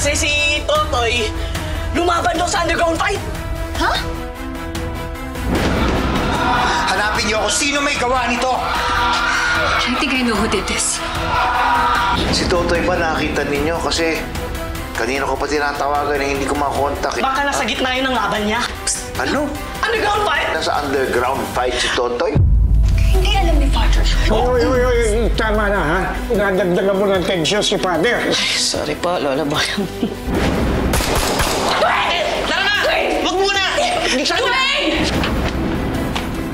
Kasi si Totoy, lumaban daw sa underground fight. Ha? Hanapin niyo ako. Sino may gawa nito? I think I know who did this. Si Totoy ba nakita ninyo? Kasi kanina ko pa tinatawagan na hindi ko makontak. Baka nasa gitna yun ng laban niya. Ano? Underground fight? Nasa underground fight si Totoy? Hindi alam ni Father. Uy, tama na ha. Nadagdagan mo ng tensyon si Father. Ay, sorry po, Lola Boyang. Tara na! Wag muna!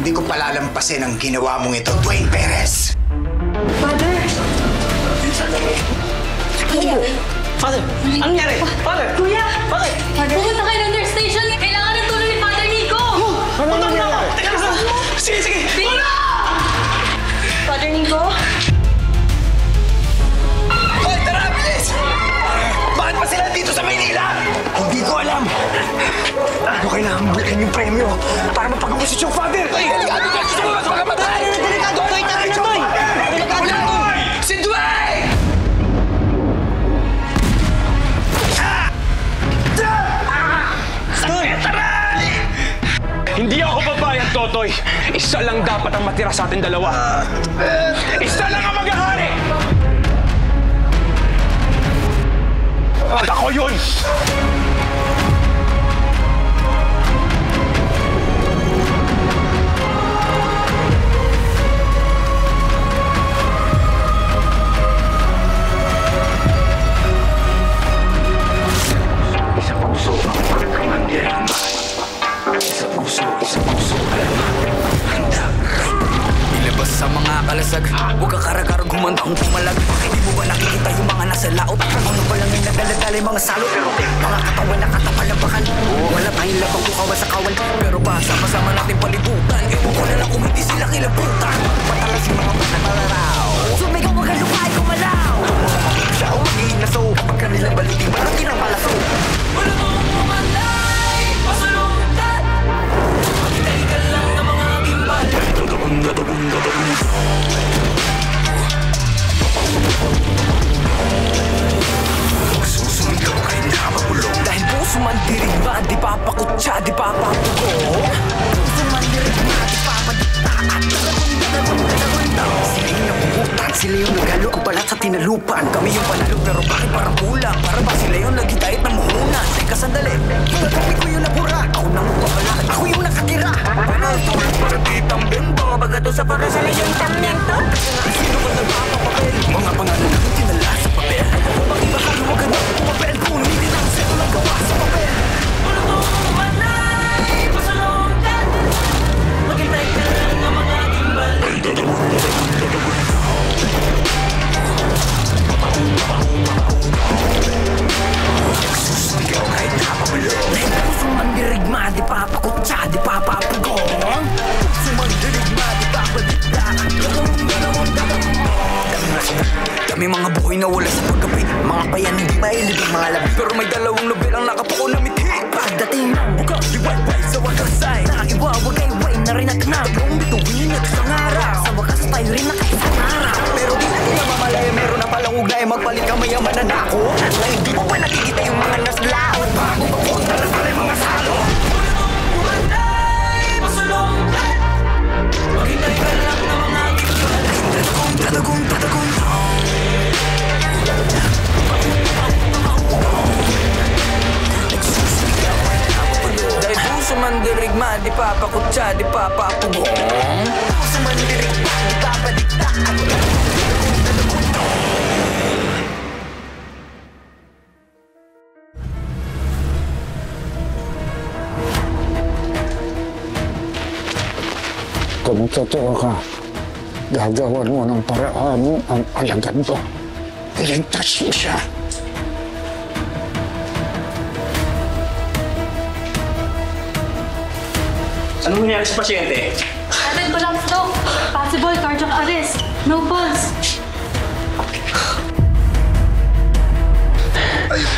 Hindi ko palalampasin ang ginawa mong ito, Dwayne Perez. Father! Kuya! Father, anong nangyari? Father! Kuya! Father! Pumunta kayo ng nurse station. Kailangan ng tulong ni Father Nico! Ano nangyari? Teka lang! Sige! Wala! Father Nico? Hoy, tara, bilis! Bakit pa sila dito sa Maynila? Hindi ko alam. Ano kailangan bukin yung premyo para mapag-umusot yung father? Hoy, delikado ka! Gusto mo mas makamatay! Delikado! Hoy, tara na, Toy! Delikado na, Toy! Si Dwayne! Hindi ako babayad, Totoy. Isa lang dapat ang matira sa ating dalawa. Isa lang ang maghahari! At ako yun! Ilabas sa mga kalasag, huwag kang karagarag, humanda kung pumalag. Hindi mo ba nakikita yung mga nasa laot? Ano pa lang yung nagdala-dala yung mga salot? Mga katawan na katapalabakan. Wala tayong labang kukawan sa kawan, pero pa sama-sama natin palibutan. Ewan ko na lang kung hindi sila kilabutan. Patalas yung mga pananaraw. Sumigaw wag kang lupay kumalaw. Siya o mag-iinaso, kapag kanilang balikin, balakin ang malaso. Wala mong pumalay, pasaluntan. Magitay ka lang ng mga gimbal. Susunod kay nakapagulong. Dahil puso man dirigma, di papakutsa, di papapugong. Puso man dirigma, di papadikta. At sila yung napuputan, sila yung nagalo ang balat sa tinalupan. Kami yung panalo pero bakit parang kulang? Para ba sila yung nagitayit ng muhunan? Teka sandali, yung kami ko yung nabura. Ako nang magpapalakad, ako yung nakatira. Ano ito ulit para ditang bimbo? Bagato sa para sa liyong tamyento. Sino ba nagpapapapel? Mga pangalan natin tinala sa papel. Mag-iba ka luwagan ako pumapel. Kung hindi lang sila nagawa sa papel. Wala mo kumanay, pasalungan. Maghintay ka lang ng mga gimbal. Susunod kahit napapulong. Dahil puso man dirigma, di papakutsa, di papapugong. Puso man dirigma, di papadikta. Dami mga buhay na wala sa paggabi. Mga bayan hindi mailibig mga labi. Pero may dalawang nobel ang nakapuko na mithi. Pagdating ng bukas, liwayway sa wagasay. Nakaiwawagay-way na rin at nagong bituin at isang araw. Sa wakas tayo rin na kaisang araw. Pero di natin namamalaya, meron na palang ugnay. Magpalit ka mayaman na nako. Na hindi mo pa nakikita yung mga naslao. Bago magpunta na pala yung mga salo. Umanay, pasulongkan. Maghintay ka lang ng mga gimbal. Tatagong. Dahil puso man dirigma, di papakutsa, di papapugong. Puso man dirigma, di papadikta. Kung totoo ka, gagawan mo ng paraan ang alagad mo. Iligtas mo siya. Anong nangyari sa pasyente? Atin collapse daw. Possible cardiac arrest. No pulse.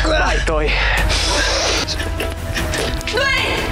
Bakit, Toy? Dwayne!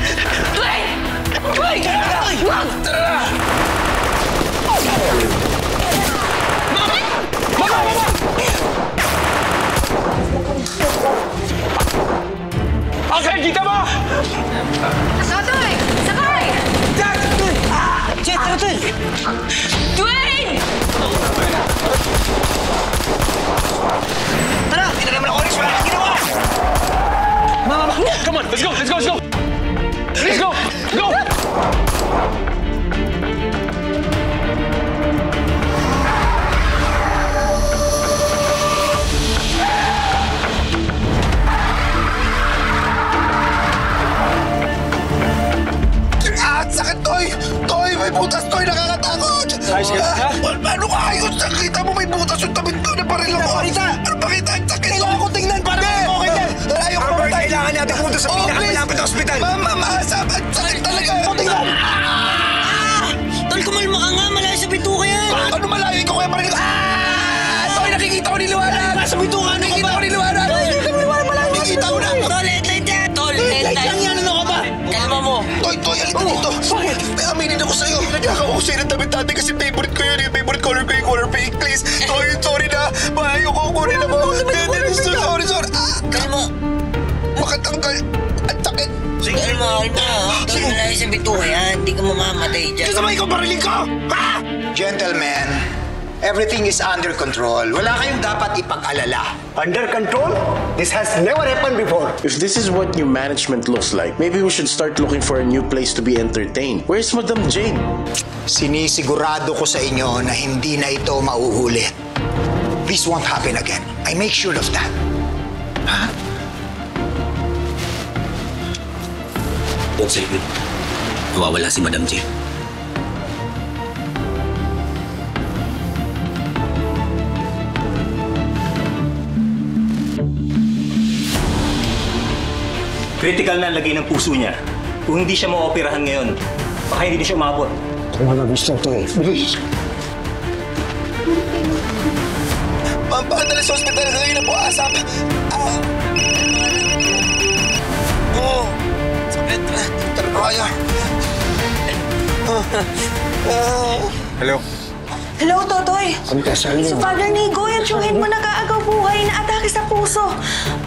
sa pinakamalapit na ospital. Ma'am, asap. At sakit talaga. Tingnan. Tol, kumalma ka nga. Malayo sa bituka yan. Ano malayo? Ikaw kaya parinig ko. Tol, nakikita ko ni Liwanag. Nasa bituka. Nakikita ko ni Liwanag. Nakikita ko na. Tol, headlight yan. Tol, headlight lang yan. Ano ka ba? Kalma mo. Toy, alika dito. Bakit? May aminin ako sa'yo. Nagkakawa ko sa'yo ng damit natin kasi favorite ko yun. Yung favorite color ko yung color pink. Please. Toy, sorry na. Mahayo ko. Kunin ako. Sorry. Kalma. Makatanggal. Ang sakit. Sige, kalma. Tol, malayo sa bituka yan. Hindi ka mamamatay dyan. Kasama ikaw bariling ko. Ha? Gentlemen, everything is under control. Wala kayong dapat ipag-alala. Under control? This has never happened before. If this is what new management looks like, maybe we should start looking for a new place to be entertained. Where's Madam Jade? Sinisigurado ko sa inyo na hindi na ito mauulit. This won't happen again. I make sure of that. Ha? Huwag sa'yo. Nawawala si Madam J. Critical na ang lagay ng puso niya. Kung hindi siya maoperahan ngayon, baka hindi siya umabot. Tumagabis na ito eh. Bilis! Ma'am, pakadala sa ospital. Ngayon na po, asap. Sakit. Kaya. Hello? Hello, Totoy. Ang kasal Si niyo. Father Nico, yung tiyuhin mo nag-aagaw buhay na atake sa puso.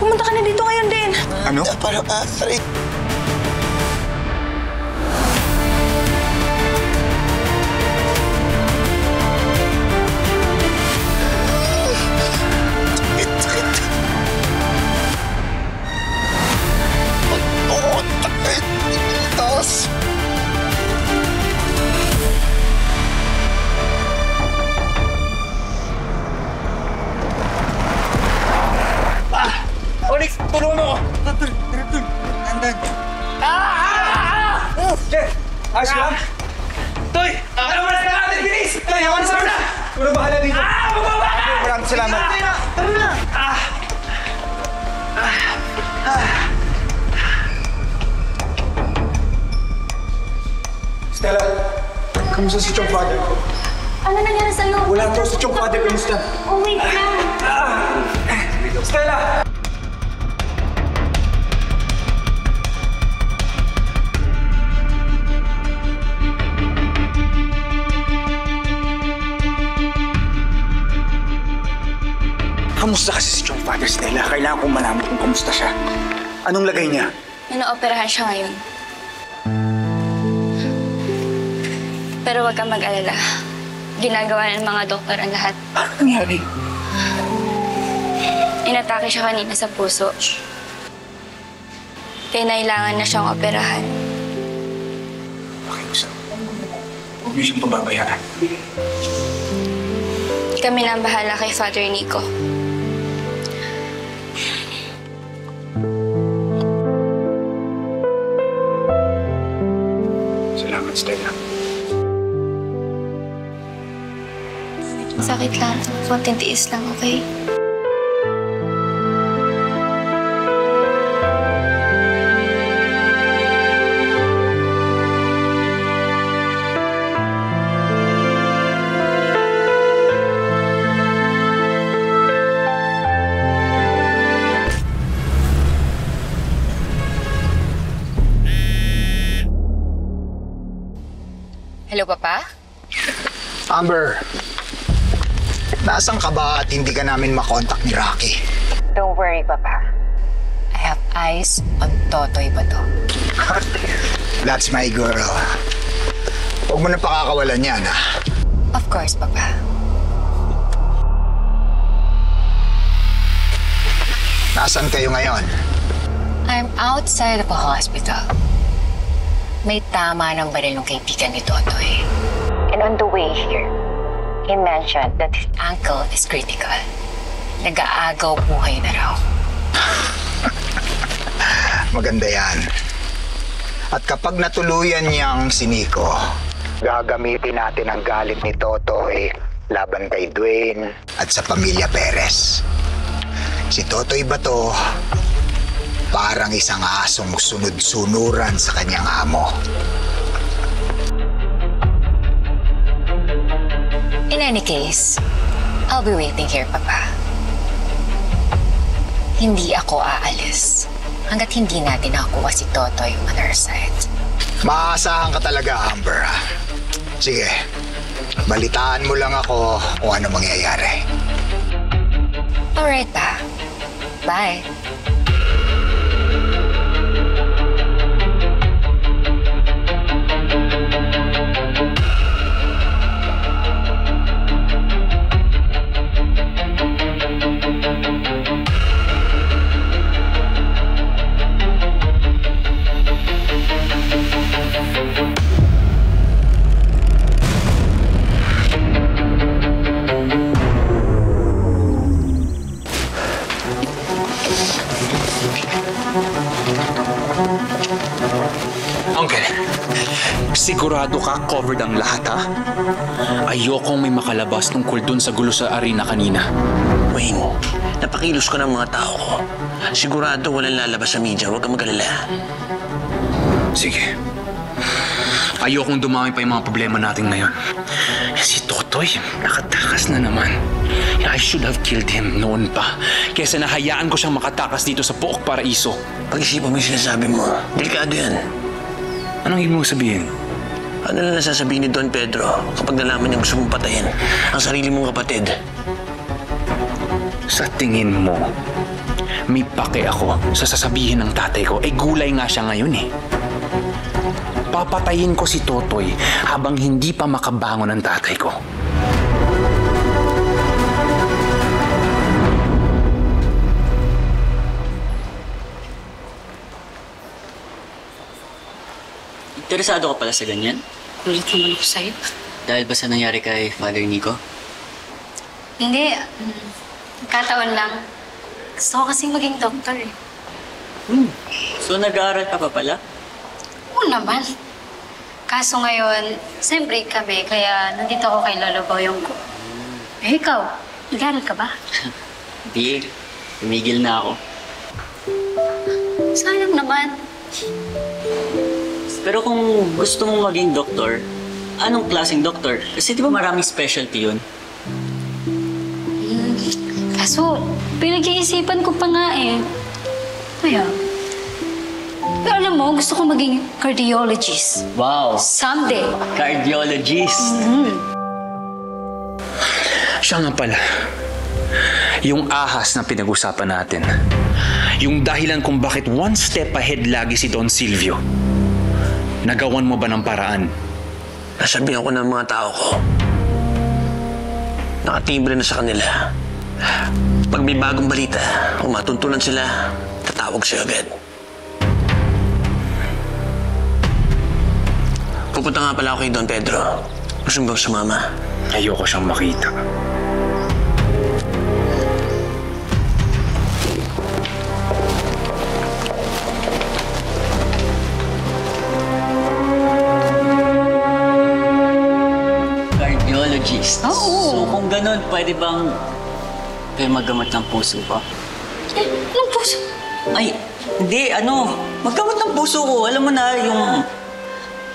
Pumunta ka na dito ngayon din. Ano? Parang, sorry. Onyx, tulungan mo ako! Andan. Jeff! Ayos lang? Toy! Ano mo na natin, bilis! Toy, ako na na! Ano bahala dito? Magbaba ka! Maraming salamat. Tara na! Stella, kamusta si Chong Father? Ano nangyari sa'yo? Wala to, si Chong Father, kamusta? Oh, wait lang. Stella! Kamusta kasi si Chong Father, Stella? Kailangan kong malaman kung kamusta siya. Anong lagay niya? Inooperahan siya ngayon. Pero huwag kang mag-alala. Ginagawa ng mga doktor ang lahat. Ano nangyari? Inatake siya kanina sa puso. Kaya nailangan na siyang operahan. Pakiusap. Huwag niyo siyang pababayaan. Kami na ang bahala kay Father Nico. Salamat, Stella. Sakit lang. Konting tiis lang, okay? Hello, Papa? Amber, nasaan ka ba at hindi ka namin makontak ni Rocky? Don't worry, Papa. I have eyes on Totoy Bato. That's my girl. Huwag mo na pakakawalan yan, ha? Of course, Papa. Nasaan kayo ngayon? I'm outside of a hospital. May tama ng baril ng kaibigan ni Totoy. And on the way here, he mentioned that his ankle is critical. Nag-aagaw buhay na raw. Maganda yan. At kapag natuluyan niyang si Nico, gagamitin natin ang galit ni Totoy laban kay Dwayne at sa pamilya Perez. Si Totoy Bato Parang isang asong sunod-sunuran sa kanyang amo. In any case, I'll be waiting here, Papa. Hindi ako aalis hanggat hindi natin nakuha si Totoy on our side. Maasahan ka talaga, Amber. Sige, balitaan mo lang ako kung ano mangyayari. Alright, Pa. Bye. Uncle, sigurado ka covered ang lahat, ha? Ayokong may makalabas tungkol dun sa gulo sa arena kanina. Wayne, napakilos ko ng mga tao ko. Sigurado walang lalabas sa media. Huwag kang mag-alala. Sige. Ayokong dumami pa yung mga problema natin ngayon. Si Totoy, nakatakas na naman. I should have killed him noon pa. Kesa nahayaan ko siyang makatakas dito sa Pook Paraiso. Pag-isipan mo yung sinasabi mo. Delikado yan. Anong ibig mo sabihin? Ano na nasasabihin ni Don Pedro kapag nalaman niya gusto mong patayin ang sarili mong kapatid? Sa tingin mo, may pake ako sa sasabihin ng tatay ko. Gulay nga siya ngayon eh. Papatayin ko si Totoy habang hindi pa makabangon ang tatay ko. Interesado ka pala sa ganyan? Ulit naman ako sa'yo. Dahil ba sa nangyari kay Father Nico? Hindi. Kataon lang. Gusto ko kasing maging doktor eh. So nag-aaral ka pa pala? Oo naman. Kaso ngayon, siyempre kami, kaya nandito ako kay Lolo Boyong ko. Eh, ikaw, nag-aaral ka ba? Hindi. Tumigil na ako. Sayang naman. Pero kung gusto mong maging doktor, anong klaseng doktor? Kasi di ba maraming specialty yun? Kaso, pinag-iisipan ko pa nga eh. Kaya, pero alam mo, gusto ko maging cardiologist. Wow! Someday. Cardiologist! Siya nga pala. Yung ahas na pinag-usapan natin. Yung dahilan kung bakit one step ahead lagi si Don Silvio. Nagawan mo ba ng paraan? Nasabihan ko ng mga tao ko. Nakatibre na sa kanila. Pag may bagong balita, kung matuntunan sila, tatawag siya agad. Pupunta nga pala ako kay Don Pedro. Gusto mo bang sumama? Ayoko siyang makita. Cardiologist? So kung ganun, pwede bang kayo maggamot ng puso ko? Eh, anong puso? Ay, hindi, maggamot ng puso ko. Alam mo na, yung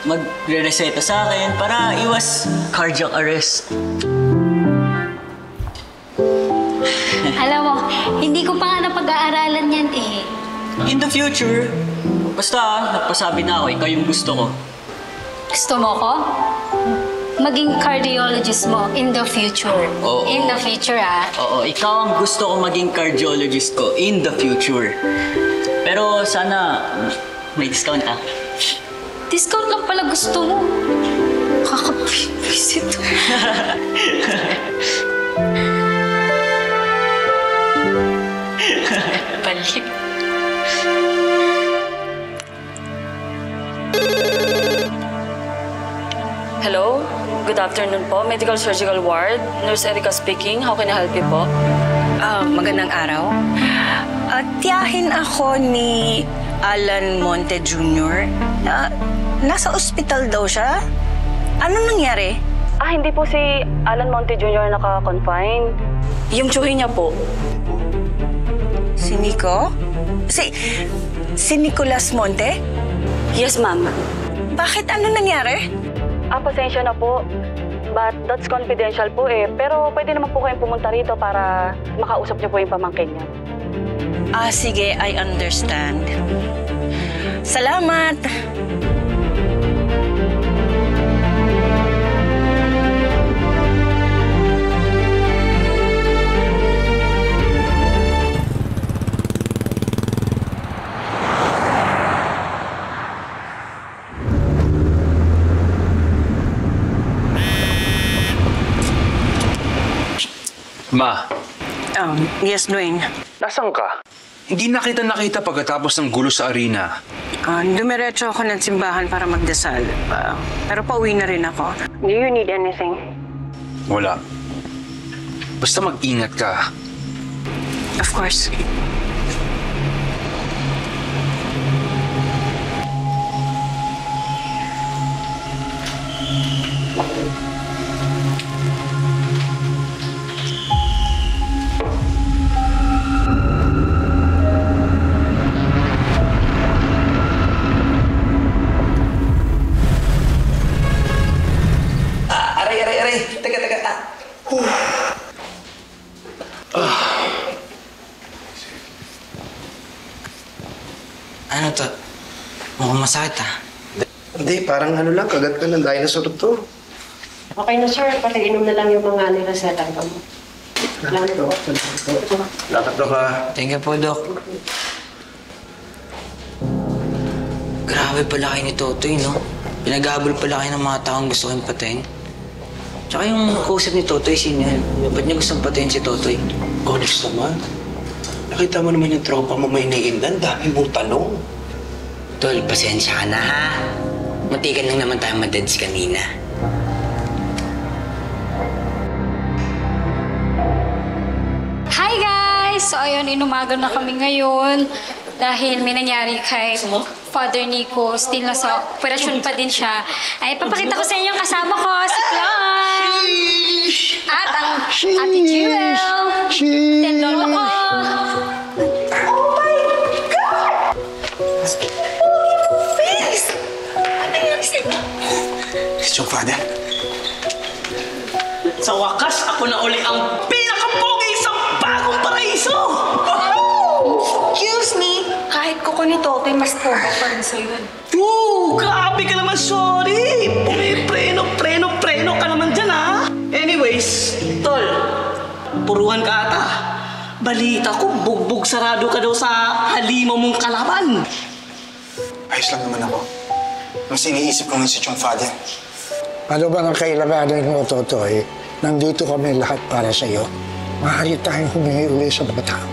magre-reseta sa akin para iwas cardiac arrest. Alam mo, hindi ko pa nga napag-aaralan yan eh. In the future, basta nagpasabi na ako, ikaw yung gusto ko. Gusto mo ko? Maging cardiologist mo in the future. Oo. In the future, ah. Oo, ikaw ang gusto ko maging cardiologist ko in the future. Pero sana may discount ka. Discount lang pala gusto mo. Kakapwisit. Balik. Hello? Good afternoon po. Medical Surgical Ward. Nurse Erica speaking. How can I help you po? Magandang araw. Tiyahin ako ni Alan Monte Jr. Nasa ospital daw siya. Anong nangyari? Hindi po si Alan Monte Jr. naka-confine. Yung tsuhi niya po. Si Nico? Si Nicolas Monte? Yes, ma'am. Bakit? Ano nangyari? Pasensya na po. But that's confidential po eh. Pero pwede naman po kayong pumunta rito para makausap niyo po yung pamangkin niya. Sige, I understand. Salamat! Ma. Yes, Dwayne. Nasaan ka? Hindi na kita nakita pagkatapos ng gulo sa arena. Dumiretso ako ng simbahan para magdasal. Pero pauwi na rin ako. Do you need anything? Wala. Basta mag-ingat ka. Of course. Aray. Teka. Ano to? Mukhang masakit Hindi, parang ano lang, kagat ka ng dinosaur to. Okay na, sir. Patiinom na lang yung mga nilasetan ka mo. Salamat po. Salamat, Dok, ha? Thank you po, Dok. Grabe pala kayo ni Totoy, no? Pinaghabol pala kayo ng mga taong gusto kayong patayin. Tsaka yung kausap ni Totoy, sino yan? Ba't niya gustong patayin si Totoy? Honest naman. Nakita mo naman yung tropa mo may naiindan. Dami mong tanong. Tol, pasensya ka na, ha? Matikan lang naman tayo madeds kanina. Hi guys! So ayun, inumaga na kami ngayon dahil may nangyari kay Father Nico. Still nasa operasyon pa din siya. Ay, papakita ko sa inyo yung kasama ko, si Clam! At ang Ate Jewel! Then lolo ko! Oh my God! Face! Ano nangyari sa'yo? It's your father. Sa wakas, ako na uli ang pinakapogi sa bagong paraiso! Excuse me, kahit kuko ni Totoy, mas pogi pa rin sa'yo. Grabe ka naman, sorry! Preno ka naman dyan, ha? Anyways, tol, puruhan ka ata. Balita ko, bugbog sarado ka daw sa halima mong kalaban. Ayos lang naman ako. Mas iniisip ko nga si Chong Father. Ano ba ang kailanganin mo, Totoy? Nandito kami lahat para sa iyo. Maaari tayong humingi uli sa mga tao.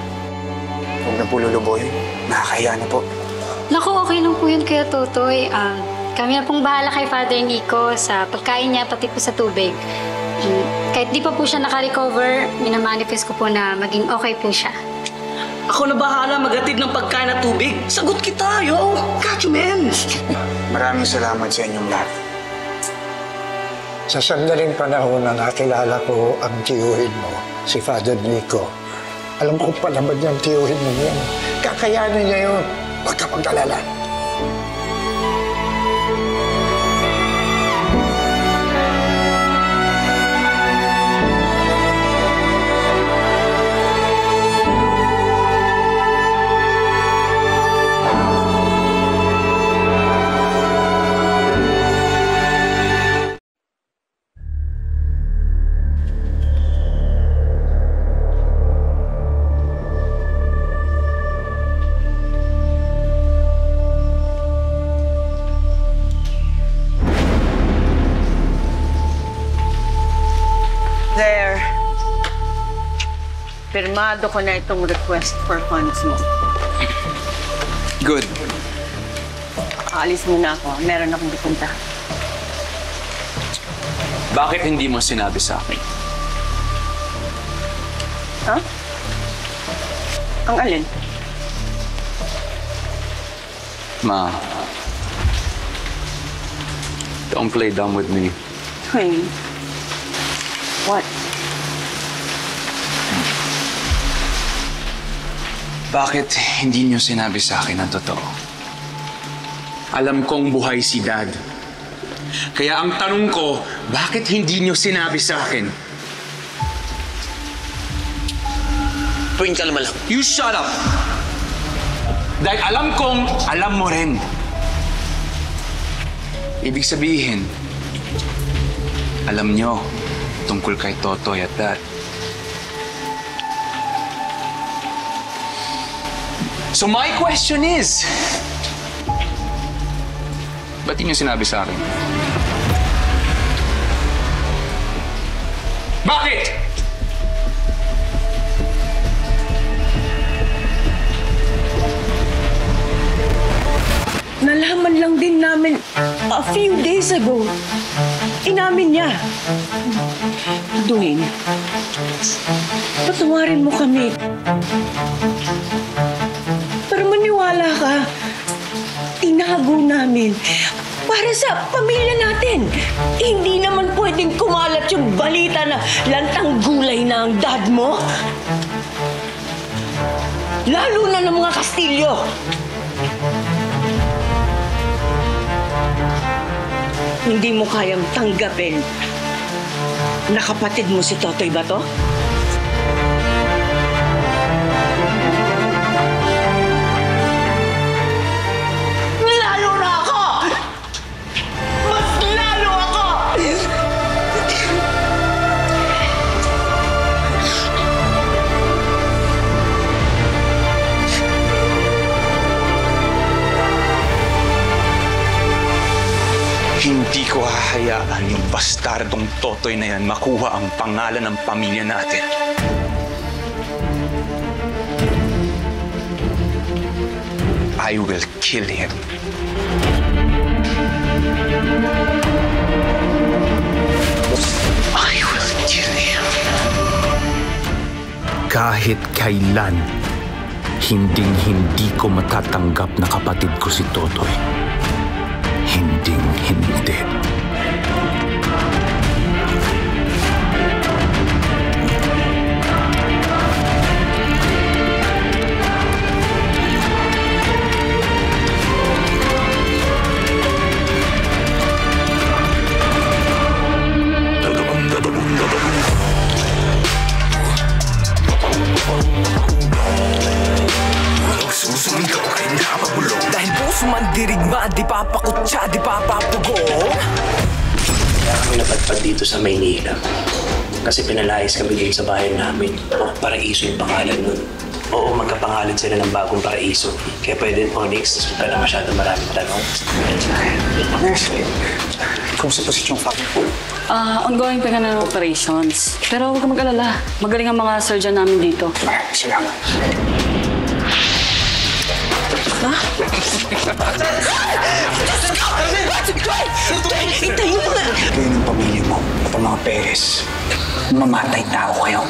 Huwag na po luluboy. Nakakahiya na po. Naku, okay lang po yun kaya Totoy. Kami na pong bahala kay Father Nico sa pagkain niya, pati po sa tubig. Kahit di pa po siya nakarecover, minamanifest ko po na maging okay po siya. Ako na bahala maghatid ng pagkain at tubig. Sagot kita, yo! Got you, man! Maraming salamat sa inyong lahat. Sa sandaling panahon na nakilala ko ang tiyuhin mo, si Father Nico, alam ko pa naman yung tiyuhin mo yan. Kakayanin niya yun. Huwag ka pag-alala. There. Pirmado ko na itong request for funds mo. Good. Aalis muna ako. Meron akong pupunta. Bakit hindi mo sinabi sa akin? Huh? Ang alin? Ma, don't play dumb with me. Hey. What? Bakit hindi niyo sinabi sa akin ang totoo? Alam kong buhay si Dad. Kaya ang tanong ko, bakit hindi niyo sinabi sa akin? Tuwing kalma lang. You shut up! Dahil alam kong alam mo rin. Ibig sabihin, alam niyo tungkol kay Totoy at Dad. So my question is, ba't niyo sinabi sa akin? Bakit? Nalaman lang din namin a few days ago. Inamin niya. Dwayne, patawarin mo kami. Pero maniwala ka, tinago namin para sa pamilya natin. Hindi naman pwedeng kumalat yung balita na lantang gulay na ang dad mo. Lalo na ng mga Kastilyo. Hindi mo kayang tanggapin na kapatid mo si Totoy ba to? Lalo na ako! Mas lalo ako! Hindi ko hahayaan yung bastardong Totoy na yan makuha ang pangalan ng pamilya natin. I will kill him. I will kill him. Kahit kailan, hinding-hindi ko matatanggap na kapatid ko si Totoy. Hinding-hindi. Dahil puso man dirigma, di papakutsa, di papapugo. Kaya kami napadpad dito sa Maynila. Kasi pinalayas kami dito sa bahay namin. Paraiso yung pangalan nun. Oo, magkapangalan sila ng bagong Paraiso. Kaya pwede, Onyx, huwag ka na masyado maraming tanong. Nurse, kumusta po si Chong Fak? Ongoing pa nga ng operations. Pero huwag ka mag-alala. Magaling ang mga surgeon namin dito. Salamat. Ha? Itayin mo na! Kayo ng pamilya mo, at ang mga Perez, mamatay tao kayo.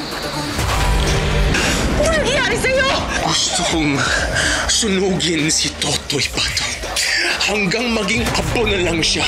Ano nangyayari sa'yo? Gusto kong sunugin si Totoy Pato hanggang maging abo na lang siya.